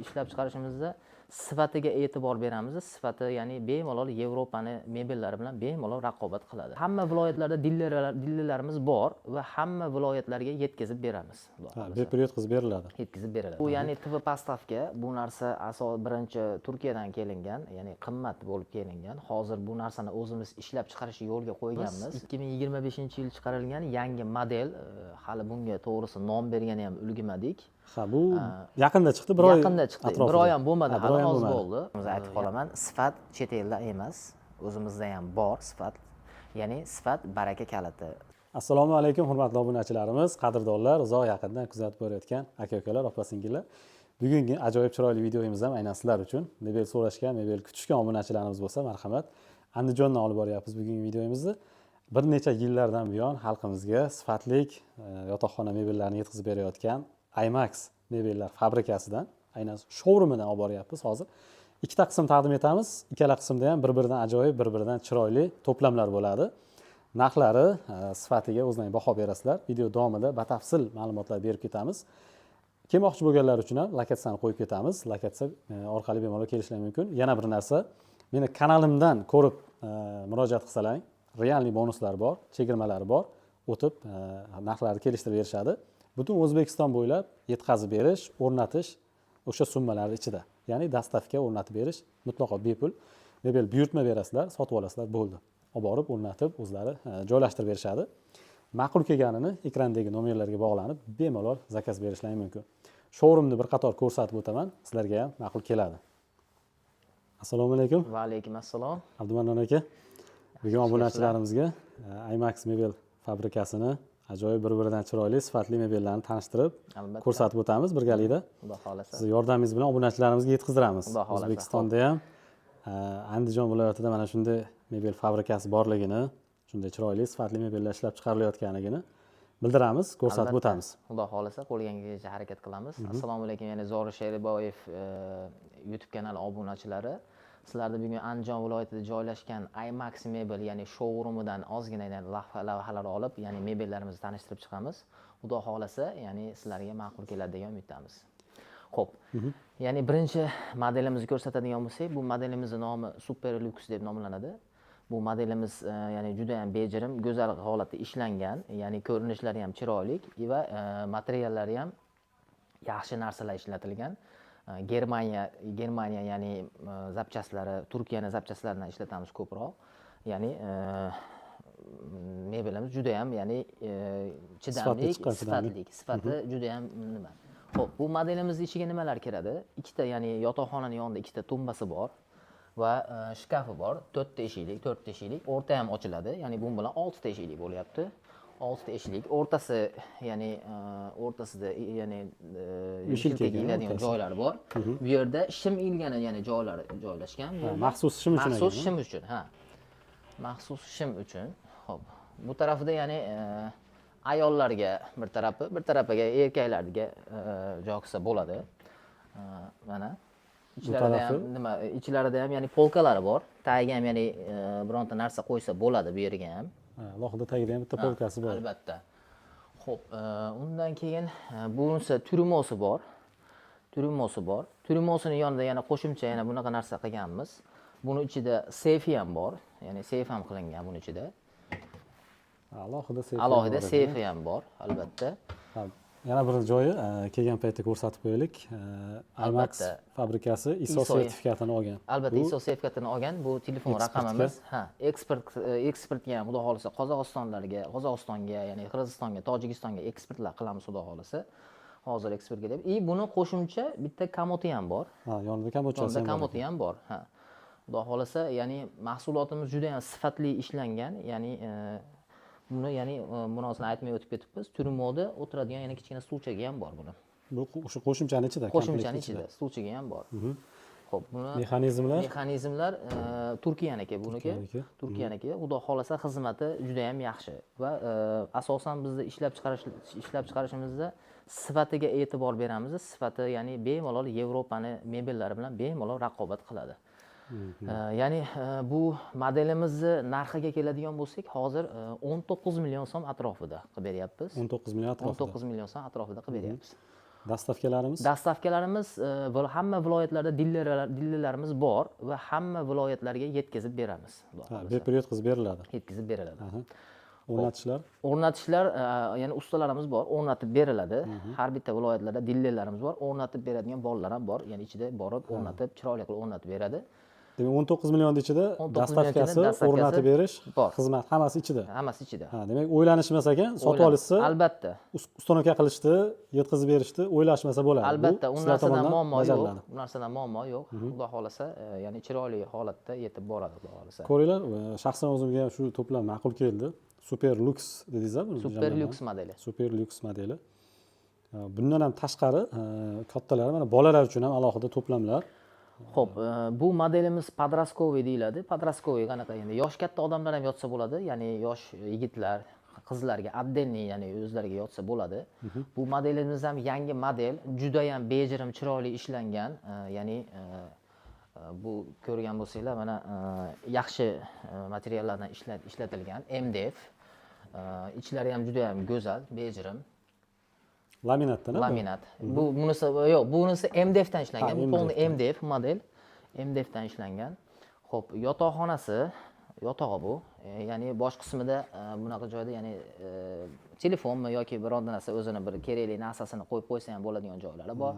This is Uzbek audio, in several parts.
ishlab chiqarishimizda sifatiga e'tibor beramiz. Sifati ya'ni bemalol Yevropani mebellari bilan bemalol raqobat qiladi. Hamma viloyatlarda dilerlarimiz bor va hamma viloyatlarga yetkazib beramiz. Bepul yetkazib beriladi. Yetkazib beriladi. Bu ya'ni TV postavka, bu narsa birinchi Turkiyadan kelingan, ya'ni qimmat bo'lib kelingan. Hozir bu narsani o'zimiz ishlab chiqarishni yo'lga qo'yganmiz. 2025-yil chiqarilgan yangi model, hali bunga to'g'risi nom bergani ham ulgurmadik. Ha, bu yaqinda chiqdi, bir oy. Yaqinda chiqdi. Bir oy ham bo'lmadi, hali oz bo'ldi. Aytib qolaman, sifat chet elda emas, o'zimizda ham bor sifat. Ya'ni sifat baraka kaliti. Assalomu alaykum hurmatli obunachilarimiz, qadrdonlar, uzoq yaqindan kuzatib borayotgan aka-ukalar, opa-singillar. Bugungi ajoyib chiroyli videomiz ham aynan sizlar uchun. Mebel so'rashgan, mebel kutishgan obunachilarimiz bo'lsa, marhamat. Andijondan olib boryapmiz bugungi videomizni. Bir necha yillardan buyon xalqimizga sifatlik yotoqxona mebellarini yetkazib berayotgan IMAX mebellar fabrikasidan, aynan showroomidan olib boryapmiz hozir. Ikkita qism taqdim etamiz. Ikkala qismda ham bir-biridan ajoyib, bir-biridan chiroyli to'plamlar bo'ladi. Narxlari, sifatiga o'zlaring baho berasizlar. Video davomida batafsil ma'lumotlar berib ketamiz. Kelmoqchi bo'lganlar uchun ham lokatsiyani qo'yib ketamiz. Lokatsiya orqali bemalol kelishlar mumkin. Yana bir narsa, meni kanalimdan ko'rib murojaat qilsalaring, realniy bonuslar bor, chegirmalar bor. O'tib narxlarni kelishtirib berishadi. Butun O'zbekiston bo'ylab yetkazib berish, o'rnatish o'sha summalar ichida. Ya'ni dastavka o'rnatib berish mutlaqo bepul. Mebel buyurtma berasizlar, sotib olasizlar, bo'ldi. Olib borib o'rnatib, o'zlari joylashtirib berishadi. Ma'qul kelganini ekrandagi nomerlarga bog'lanib, bemalol zakaz berishlari mumkin. Showroomni bir qator ko'rsatib o'taman, sizlarga ham ma'qul keladi. Assalomu alaykum. Va alaykum assalom. Abdumannon aka, bugun obunachilarimizga IMAX mebel fabrikasini ajoyib bir-biridan chiroyli, sifatli mebellarni tanishtirib, ko'rsatib o'tamiz birgalikda. Xudo xolasa. Siz yordamingiz bilan obunachilarimizga yetkazdiramiz. O'zbekistonda ham Andijon viloyatida mana shunday mebel fabrikasi borligini, shunday chiroyli, sifatli mebellar ishlab chiqarilayotganligini bildiramiz, ko'rsatib o'tamiz. Xudo xolasa qo'lgan kelgancha harakat qilamiz. Assalomu alaykum, ya'ni Zori Sheriboyev YouTube kanali obunachilari. Sizlarni bugun Andijon viloyatida joylashgan IMAX mebel, ya'ni showroomidan ozgina lavhalar olib, ya'ni mebellarimizni tanishtirib chiqamiz. Xudo xolasa, ya'ni sizlarga ma'qul keladi degan umiddamiz. Xo'p. Ya'ni birinchi modelimizni ko'rsatadigan bo'lsak, bu modelimizning nomi Super Lux deb nomlanadi. Bu modelimiz ya'ni juda ham bejirim, go'zal holatda ishlangan, ya'ni ko'rinishlari ham chiroyli va materiallari ham yaxshi narsalar ishlatilgan. Germaniya ya'ni zapchastlari, Turkiyaning zapchastlaridan ishlatamiz ko'proq. Ya'ni mebelimiz juda ham ya'ni chidamli, sifati juda ham nima. Xo'p, bu modelimizning ichiga nimalar kiradi? Ikkita, ya'ni yotoqxonaning yonida ikkita tumbasi bor va shkafi bor. 4 ta eshiklik, o'rta ham ochiladi. Ya'ni bu bilan 6 ta eshiklik bo'lyapti. 6 ta eshiklik, o'rtasi ya'ni o'rtasida ya'ni shim tegadigan joylari bor. Bu yerda shim ilgani ya'ni joylari joylashgan. Maxsus shim uchun. Maxsus shim uchun, ha. Maxsus shim uchun. Xo'p, bu tarafida ya'ni ayollarga bir tarafiga erkaklarga joyqisa bo'ladi. Mana ichlarida ham nima, ichlarida ham ya'ni polkalari bor. Tagiga ham ya'ni bironta narsa qo'ysa bo'ladi bu yerga ham. Alohida tagida ham bitta polkasi bor. Albatta. Xo'p, undan keyin bunisi turmosi bor. Turmosining yonida yana qo'shimcha yana bunaqa narsa qilganmiz. Buni ichida seyfi ham bor. Ya'ni seyf ham qilingan buni ichida. Alohida seyfi ham bor, albatta. Yana bir joyi kelgan paytda ko'rsatib qo'yaylik. IMAX fabrikasi ISO sertifikatini olgan. Albatta, ISO sertifikatini olgan. Bu telefon raqamimiz. Ha, eksportga ham xudo xolasa Qozog'istonga, ya'ni Qirg'izistonga, Tojikistonga eksportlar qilamiz xudo xolasa. Hozir eksportga deb. Buni qo'shimcha bitta komoti ham bor. Ha, yonida komoti ham bor. Ha. Xudo xolasa, ya'ni mahsulotimiz juda ham sifatli ishlangan, ya'ni buni ya'ni munosibini aytmay o'tib ketibmiz. Turmoda o'tiradigan yana kichkina stulchaga ham bor buni. Bu o'sha qo'shimchaning ichida, qo'shimchaning ichida stulchaga ham bor. Xo'p, buni mexanizmlar Turkiyaniki, buniki Turkiyaniki. Xudo xolasa xizmati juda ham yaxshi va asosan bizda ishlab chiqarishimizda sifatiga e'tibor beramiz. Sifati ya'ni bemalol Yevropani mebellari bilan bemalol raqobat qiladi. Ya'ni bu modelimizni narxiga keladigan bo'lsak, hozir 19 million so'm atrofida qilib beryapmiz. 19 million atrofida. 19 million so'm atrofida qilib beryapmiz. Dastavkalarimiz? Dastavkalarimiz hamma viloyatlarda dilerlarimiz bor va hamma viloyatlarga yetkazib beramiz. Bepul yetkazib beriladi. Yetkazib beriladi. O'rnatishlar? O'rnatishlar, ya'ni ustalarimiz bor, o'rnatib beriladi. Har bitta viloyatlarda dilerlarimiz bor, o'rnatib beradigan bolalar ham bor. Ya'ni ichida borib o'rnatib, chiroyli qilib o'rnatib beradi. Demak 19 million ichida 19 million ichida dastavkasi, o'rnatib berish, bor. xizmat hammasi ichida. Hammasi ichida. Demak o'ylanishmas ekan, sotib olishsa, albatta. ustonovka qilishdi, yetkazib berishdi, o'ylashmasa bo'ladi. Albatta, u narsadan muammo yo'q. bajariladi. U narsadan muammo yo'q. Xudo xolasa, ya'ni chiroyli holatda yetib boradi, xudo xolasa. Ko'ringlar, shaxsan o'zimga ham shu to'plam ma'qul keldi. Super Lux dedingiz-a buni? Super Lux modeli. Super Lux modeli. Bundan ham tashqari kattalar, mana bolalar uchun ham alohida to'plamlar. Xo'p, bu modelimiz podrastковый deyiladi. Podrastковый qanaqa endi yosh katta odamlar ham yotsa bo'ladi, ya'ni yosh yigitlar, qizlarga отдельный, ya'ni o'zlariga yotsa bo'ladi. Bu modelimiz ham yangi model, juda ham bejirim, chiroyli ishlangan, ya'ni bu ko'rgan bo'lsanglar, mana yaxshi materiallardan ishlatilgan MDF. Ichlari ham juda ham go'zal, bejirim. Laminatdan, Laminat. Bunisi yo'q, bunisi MDFdan ishlangan. Bu polni MDF model. MDFdan ishlangan. Xo'p, yotoqxonasi, yotog'i bu. Ya'ni bosh qismida bunaqa joyda, ya'ni telefonmi yoki biror narsa o'zini bir kerakli narsasini qo'yib qo'ysa ham bo'ladigan joylari bor.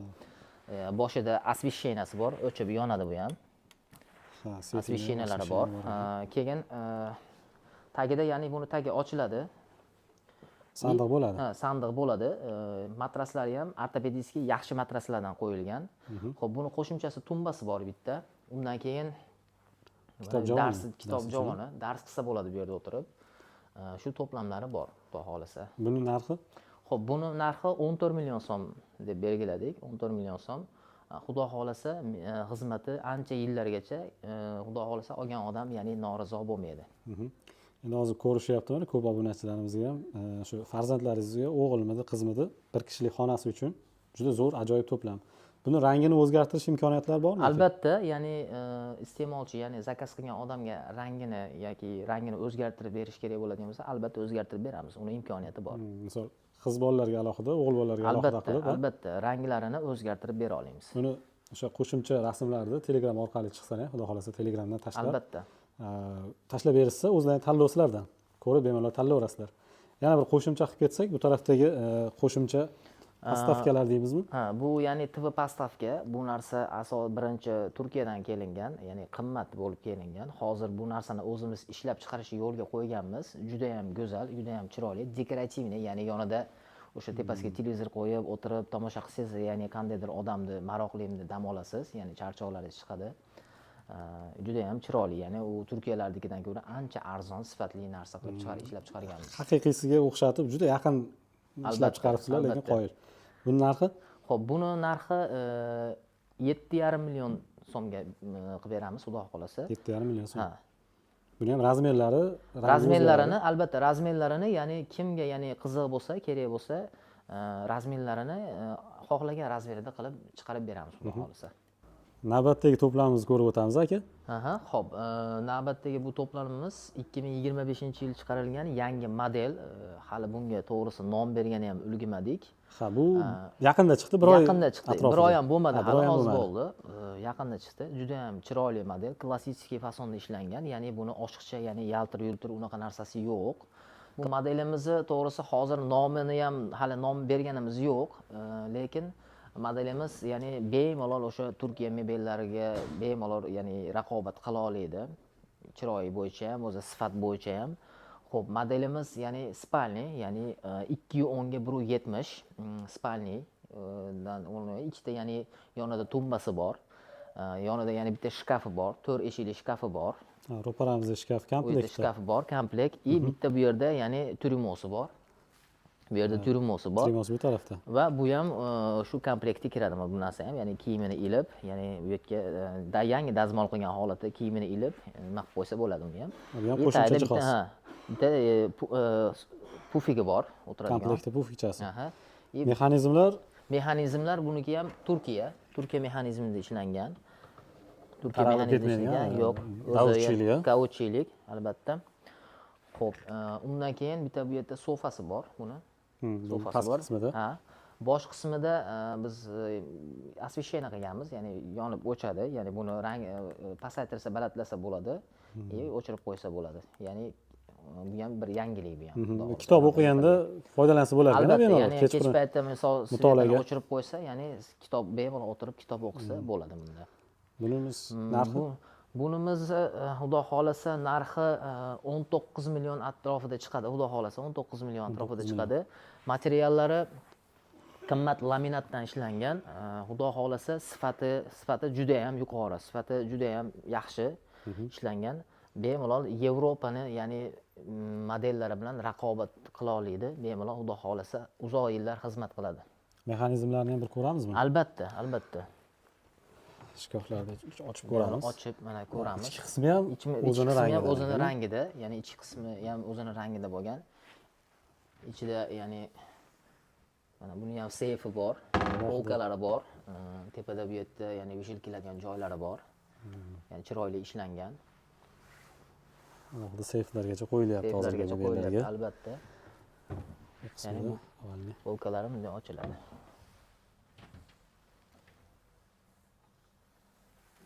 Boshida освещениесі bor, o'chib yonadi bu ham. Освещениялari bor. Keyin tagida, ya'ni buni tagi ochiladi. Sandiq bo'ladi. Sandiq bo'ladi. Matraslari ham ortopedический yaxshi matraslardan qo'yilgan. Xo'p, buni qo'shimchasi tumbasi bor bitta. Undan keyin kitob jog'ini, dars qilsa bo'ladi bu yerda o'tirib. Shu to'plamlari bor, xudo xolasa. Buni narxi? Xo'p, buni narxi 14 million so'm deb belgiladik. 14 million so'm. Xudo xolasa, xizmati ancha yillargacha, xudo xolasa olgan odam, ya'ni norizo bo'lmaydi. Endi hozir ko'rishyapti, ko'p obunachilarimizga ham shu farzandlaringizga o'g'ilmidi, qizmidi bir kishilik xonasi uchun juda zo'r, ajoyib to'plam. Buni rangini o'zgartirish imkoniyatlari bormi? Albatta, ya'ni iste'molchi, ya'ni zakaz qilgan odamga rangini yoki rangini o'zgartirib berish kerak bo'ladigan bo'lsa, albatta o'zgartirib beramiz. Uni imkoniyati bor. Misol qiz bolalarga alohida, o'g'il bolalarga alohida qilib, albatta, ranglarini o'zgartirib bera olamiz. Buni o'sha qo'shimcha rasmlarni Telegram orqali chiqsa ham, xudo xolasa Telegramdan tashlab. Albatta. Tashlab berilsa, o'zlaring tanlovsizlardan ko'rib bemalol tanlayverasizlar. Yana bir qo'shimcha qilib ketsak, bu tarafdagi qo'shimcha pastavkalar deymizmi? Bu ya'ni TV pastavka. Bu narsa birinchi Turkiyadan kelingan, ya'ni qimmat bo'lib kelingan. Hozir bu narsani o'zimiz ishlab chiqarishga yo'lga qo'yganmiz. Juda ham go'zal, juda ham chiroyli, dekorativniy, ya'ni yonida o'sha tepasiga televizor qo'yib o'tirib tomosha qilsangiz, ya'ni qandaydir odamni maroqlimni dam olasiz, ya'ni charchoqlaringiz chiqadi. Juda ham chiroyli, ya'ni u Turkiyalardagidan ko'ra ancha arzon, sifatli narsa qilib ishlab chiqarganmiz. Haqiqiysiga o'xshatib juda yaqin ishlab chiqaribsizlar, lekin qoyil. Buni narxi? Xo'p, buni narxi 7,5 million so'mga qilib beramiz, xudo xolasa. 7,5 million so'm. Buni ham razmerlarini, albatta, razmerlarini, ya'ni kimga ya'ni qiziq bo'lsa, kerak bo'lsa, razmerlarini xohlagan razmerida qilib chiqarib beramiz, xudo xolasa. Navbatdagi to'plamimizni ko'rib o'tamiz aka. Xo'p, navbatdagi bu to'plamimiz 2025-yil chiqarilgan yangi model. Hali bunga to'g'risi nom bergani ham ulgurmadik. Bu yaqinda chiqdi, bir oy. Yaqinda chiqdi. Bir oy ham bo'lmadi, hali oz bo'ldi. Yaqinda chiqdi. Juda ham chiroyli model, klassik fasonda ishlangan. Ya'ni buni oshiqcha, ya'ni yaltir-yultir unaqa narsasi yo'q. Bu modelimizni to'g'risi hozir nomini ham hali nom berganimiz yo'q, lekin modelimiz ya'ni bemalol o'sha Turkiya mebellariga bemalol, ya'ni raqobat qila oladi. Chiroyi bo'yicha ham, o'zi sifat bo'yicha ham. Xo'p, modelimiz ya'ni spalniy, ya'ni 210 ga 170 spalniy dan ikkita, ya'ni yonida tumbasi bor. Yonida ya'ni bitta shkafi bor, 4 eshikli shkafi bor. Ro'paramizda shkaf komplekt. Shkafi bor, komplekt. Bitta bu yerda ya'ni turmosi bor. Bu yerda turmosi bor. Turmos bu tarafda. Va bu ham shu komplektga kiradi bu narsa ham, ya'ni kiyimini ilib, ya'ni bu yerga yangi dazmol qilgan holatda kiyimini ilib, nima qilib qo'ysa bo'ladi uni ham. Bu ham qo'shimcha jihoz. Bitta pufigi bor, o'tiradigan. Komplektda pufigchasi. Mexanizmlar buniki ham Turkiya mexanizmida ishlangan. Turkiya mexanizmida ishlangan, yo'q, kauchchilik, albatta. Xo'p, undan keyin bitta bu yerda sofasi bor buni. Sofasi bor. Bosh qismida biz освещение qilganmiz, ya'ni yonib o'chadi, ya'ni buni rang pasaytirsa, balandlasa bo'ladi, o'chirib qo'ysa bo'ladi. Ya'ni bu ham bir yangilik bu ham. Kitob o'qiganda foydalansa bo'lar ekan, Albatta, bemalol ya'ni kech kech qurun paytda misol mutolaaga. o'chirib qo'ysa, ya'ni kitob bemalol o'tirib kitob o'qisa bo'ladi bunda. Bunimiz narxi Bunimiz xudo xolasa narxi 19 million atrofida chiqadi. Xudo xolasa 19 million atrofida chiqadi. Materiallari qimmat laminatdan ishlangan. Xudo xolasa sifati juda ham yuqori, sifati juda ham yaxshi ishlangan. Bemalol Yevropani, ya'ni modellari bilan raqobat qila oladi. Bemalol xudo xolasa uzoq yillar xizmat qiladi. mexanizmlarni ham bir ko'ramizmi? Albatta, albatta. Shkaflarni ochib ko'ramiz. Ochib mana ko'ramiz. Ichki qismi ham o'zini rangida. O'zini rangida, ya'ni ichki qismi ham o'zini rangida bo'lgan. Ichida ya'ni mana buni ham seyfi bor, polkalari bor. Tepada bu yerda ya'ni vishilkiladigan joylari bor. Ya'ni chiroyli ishlangan. Alohida seyflargacha qo'yilyapti hozirgi modellarga. Albatta. Ya'ni bu polkalari bunday ochiladi.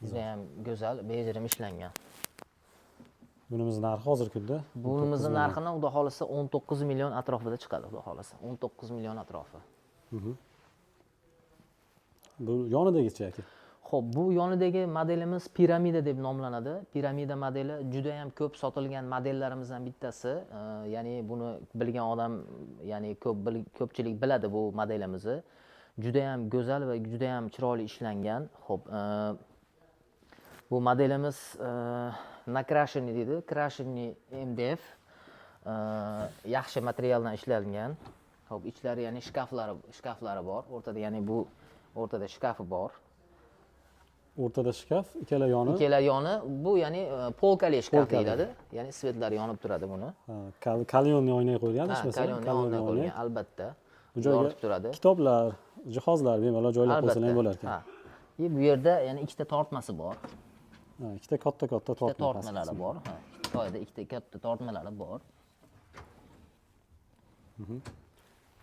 Juda ham go'zal, bejirim ishlangan. Bunimiz narxi hozirgi kunda Bunimizni narxini xudo xolasa 19 million atrofida chiqadi, xudo xolasa. 19 million atrofi. bu yonidagichi aka. Xo'p, bu yonidagi modelimiz piramida deb nomlanadi. Piramida modeli juda ham ko'p sotilgan modellarimizdan bittasi. Ya'ni buni bilgan odam, ya'ni ko'pchilik biladi bu modelimizni. Juda ham go'zal va juda ham chiroyli ishlangan. Xo'p, bu modelimiz nakrasheni deydi, krasheni MDF. Yaxshi materialdan ishlangan. Xo'p, ichlari ya'ni shkaflari bor. O'rtada ya'ni bu o'rtada shkafi bor. O'rtada shkaf, ikkala yoni. Bu ya'ni polkali shkaf deyiladi. Ya'ni svetlar yonib turadi buni. Kalyonni oynaga qo'yilgan, Kalyonni oynaga qo'yilgan, albatta. Bu joyga turadi. Kitoblar, jihozlar bemalol joylab qo'ysalar ham bo'lar ekan. Bu yerda yana ikkita tortmasi bor. Ikkita katta tortmalari bor. Joyida ikkita katta tortmalari bor.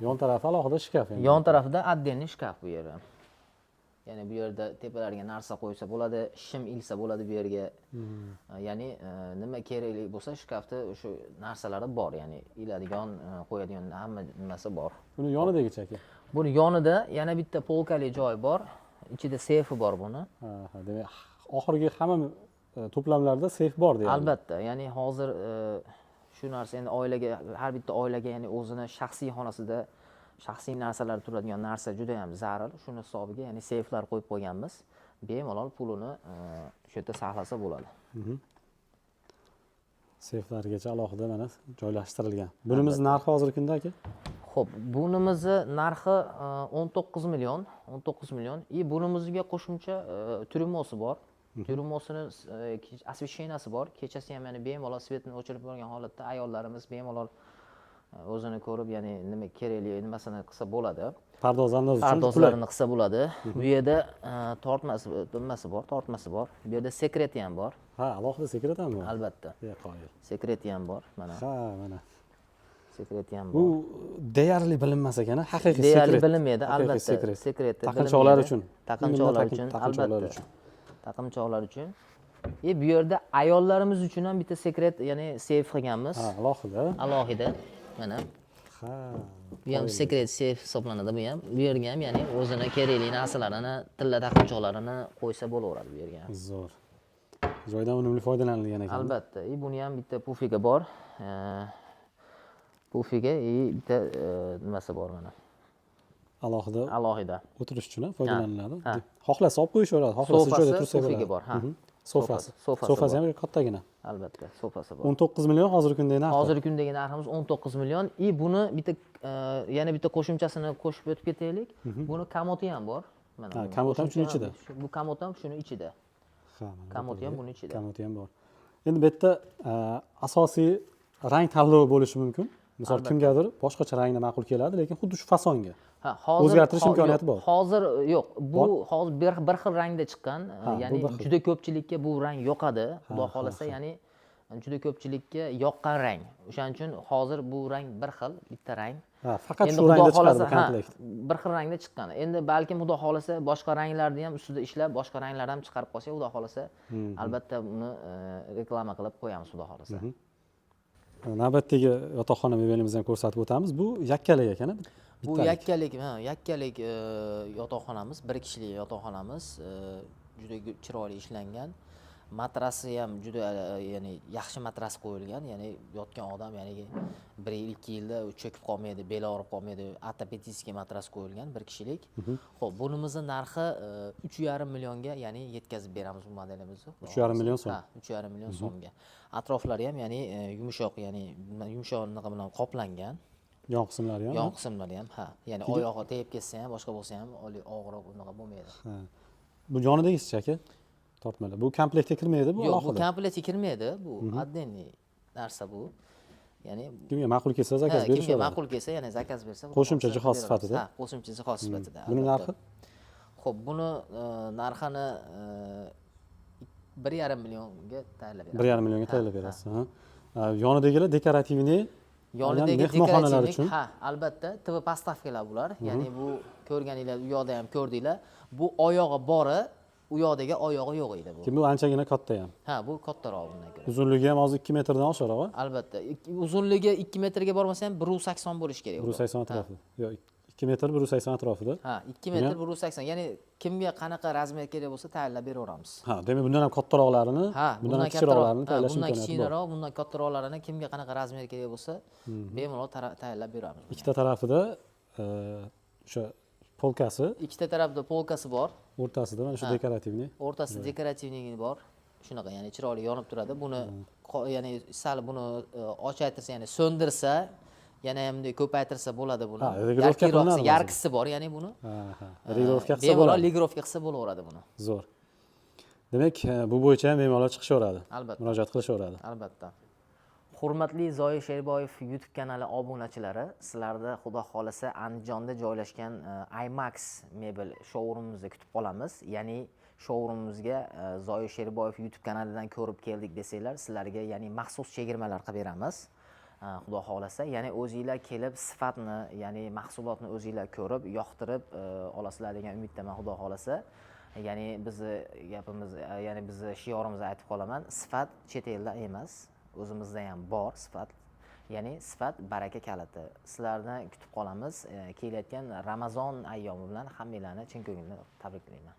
Yon tarafi alohida shkaf endi. Yon tarafida отдельный shkaf bu yerda. Ya'ni bu yerda tepalariga narsa qo'ysa bo'ladi, shim ilsa bo'ladi bu yerga. Ya'ni nima kerakli bo'lsa shkafda o'sha narsalari bor, ya'ni iladigan, qo'yadigan hamma nimasi bor. Buni yonidagichi aka. Buni yonida yana bitta polkali joy bor. Ichida seyfi bor buni. Demak, oxirgi hamma to'plamlarda seyf bor deyapti. Albatta, ya'ni hozir shu narsa endi oilaga, har bitta oilaga ya'ni o'zini shaxsiy xonasida shaxsiy narsalar turadigan narsa juda ham zarur. Shuni hisobiga ya'ni seyflar qo'yib qo'yganmiz. Bemalol pulini shu yerda saqlasa bo'ladi. Seyflargacha alohida mana joylashtirilgan. Bunimiz narxi hozirgi kunda aka? Xo'p, bunimizni narxi 19 million. Bunimizga qo'shimcha turmosi bor. Turmosini освещенияsi bor. Kechasi ham ya'ni bemalol svetni o'chirib qo'ygan holatda ayollarimiz bemalol o'zini ko'rib, ya'ni nima kerakli nimasini qilsa bo'ladi. Pardozlarni qilsa bo'ladi. Bu yerda tortmasi bor. Bu yerda sekreti ham bor. Alohida sekreti ham bor. Albatta. Beqoyil. Sekreti ham bor, mana. Mana. Sekreti ham bor. Bu deyarli bilinmas ekan, haqiqiy sekret. Deyarli bilinmaydi, albatta. Sekreti. Taqinchoqlar uchun. Taqinchoqlar uchun, albatta. Taqinchoqlar uchun. Bu yerda ayollarimiz uchun ham bitta sekret, ya'ni seyf qilganmiz. Alohida. Mana. Bu ham sekret seyf hisoblanadi bu ham. Bu yerga ham ya'ni o'zini kerakli narsalarini, tilla taqinchoqlarini qo'ysa bo'laveradi bu yerga. Zo'r. Joydan unumli foydalanilgan ekan. Albatta. Buni ham bitta pufiga bor. Pufiga bitta nimasi bor mana. Alohida. O'tirish uchun foydalaniladi. Xohlasa olib qo'yishaveradi, xohlasa joyda tursa pufiga bor, Sofasi ham kattagina. Albatta, sofasi bor. 19 million hozirgi kundagi narxi. Hozirgi kundagi narximiz 19 million. Buni bitta yana bitta qo'shimchasini qo'shib o'tib ketaylik. Buni komoti ham bor. Mana. Komoti ham shuni ichida. Bu komot ham shuni ichida. Komoti ham buni ichida. Komoti ham bor. Endi bu yerda asosiy rang tanlovi bo'lishi mumkin. Misol kimgadir boshqacha rangda ma'qul keladi, lekin xuddi shu fasonga o'zgartirish imkoniyati bor. Hozir yo'q. Bu hozir bir xil rangda chiqqan, ya'ni juda ko'pchilikka bu rang yoqadi. Xudo xolasa, ya'ni juda ko'pchilikka yoqqan rang. O'shaning uchun hozir bu rang bir xil, bitta rang. Ha, faqat Endi shu Xudo rangda chiqadi xohlasa, bu komplekt. bir xil rangda chiqqan. Endi balkim Xudo xohlasa boshqa ranglarni ham ustida ishlab, boshqa ranglarni ham chiqarib qolsak, Xudo xohlasa, albatta buni reklama qilib qo'yamiz, Xudo xohlasa. Navbatdagi yotoqxona mebelimizni ham ko'rsatib o'tamiz. Bu yakkalik ekan, Bu yakkalik yotoqxonamiz, bir kishilik yotoqxonamiz, juda chiroyli ishlangan. Matrasi ham juda ya'ni yaxshi matras qo'yilgan, ya'ni yotgan odam ya'ni 1-2 yilda cho'kib qolmaydi, beli og'rib qolmaydi. Ortopedический matras qo'yilgan bir kishilik. Xo'p, bunimizni narxi 3,5 millionga, ya'ni yetkazib beramiz bu modelimizni. 3,5 million so'm. Ha, 3,5 million so'mga. Atroflari ham ya'ni yumshoq, ya'ni yumshoq nima bilan qoplangan. Yon qismlari ham. Yon qismlari ham, ha. Ya'ni oyog'i tegib ketsa ham, boshqa bo'lsa ham og'riq unaqa bo'lmaydi. Ha. Bu yonidagisi aka? Tortmalar. Bu komplektga kirmaydi, bu Yo'q, alohida. bu komplektga kirmaydi. Bu отдельный narsa bu. Ya'ni Kimga ma'qul kelsa zakaz kimga berishadi. ma'qul kelsa, ya'ni zakaz bersa, Qo'shimcha jihoz sifatida. Ha, qo'shimcha jihoz sifatida. Buni narxi? Xo'p, buni narxini 1,5 millionga tayyorlab beramiz. 1,5 millionga tayyorlab berasiz. Yonidagilar dekorativniy. Yonidagi mehmonxonalar uchun. ha, albatta, TV postavkalar bular. Ya'ni bu ko'rganinglar, u yoqda ham ko'rdinglar. Bu oyog'i bori, u yoqdagi oyog'i yo'q edi bu. Bu anchagina katta ham. Ha, bu kattaroq bundan ko'ra. Uzunligi ham hozir 2 metrdan oshiqroq. Albatta. Uzunligi 2 metrga bormasa ham 1,80 bo'lishi kerak. 1,80 atrofida. Yo'q, 2 metr 1,80 atrofida. Ha, 2 metr 1,80. Ya'ni kimga qanaqa razmer kerak bo'lsa tayyorlab beraveramiz. Ha, demak bundan ham kattaroqlarini, bundan ham kichikroqlarini tayyorlash bundan imkoniyati bor. kichikroq, bundan kattaroqlarini kimga qanaqa razmer kerak bo'lsa, bemalol tayyorlab beramiz. Ikkita tarafida o'sha polkasi, Ikkita tarafda polkasi bor, o'rtasida mana shu dekorativniy. o'rtasida dekorativniy bor. Shunaqa, ya'ni chiroyli yonib turadi. Buni ya'ni sal buni ochaytirsa, ya'ni so'ndirsa, yana ham ko'paytirsa bo'ladi buni. Ha, regirovka qilinadi. Yarkisi bor, ya'ni buni. Ha. Regirovka qilsa bemalol bo'ladi. regirovka qilsa bo'laveradi buni. Zo'r. Demak, bu bo'yicha ham bemalol chiqishaveradi. Albatta. Murojaat qilishaveradi. Albatta. Hurmatli Zoir Sherboyev YouTube kanali obunachilari, sizlarni Xudo xolasa Andijonda joylashgan IMAX mebel showroomimizda kutib qolamiz. Ya'ni showroomimizga Zoir Sherboyev YouTube kanalidan ko'rib keldik desanglar, sizlarga ya'ni maxsus chegirmalar qilib beramiz. Xudo xolasa, ya'ni o'zingizlar kelib sifatni, ya'ni mahsulotni o'zingizlar ko'rib, yoqtirib olasizlar degan umiddaman, Xudo xolasa. Ya'ni bizni gapimiz, ya'ni bizni shiorimizni aytib qolaman, sifat chet elda emas. O'zimizda ham bor sifat. Ya'ni sifat baraka kaliti. Sizlarni kutib qolamiz. Kelayotgan Ramazon ayyomi bilan hammanglarni chin ko'ngildan tabriklayman.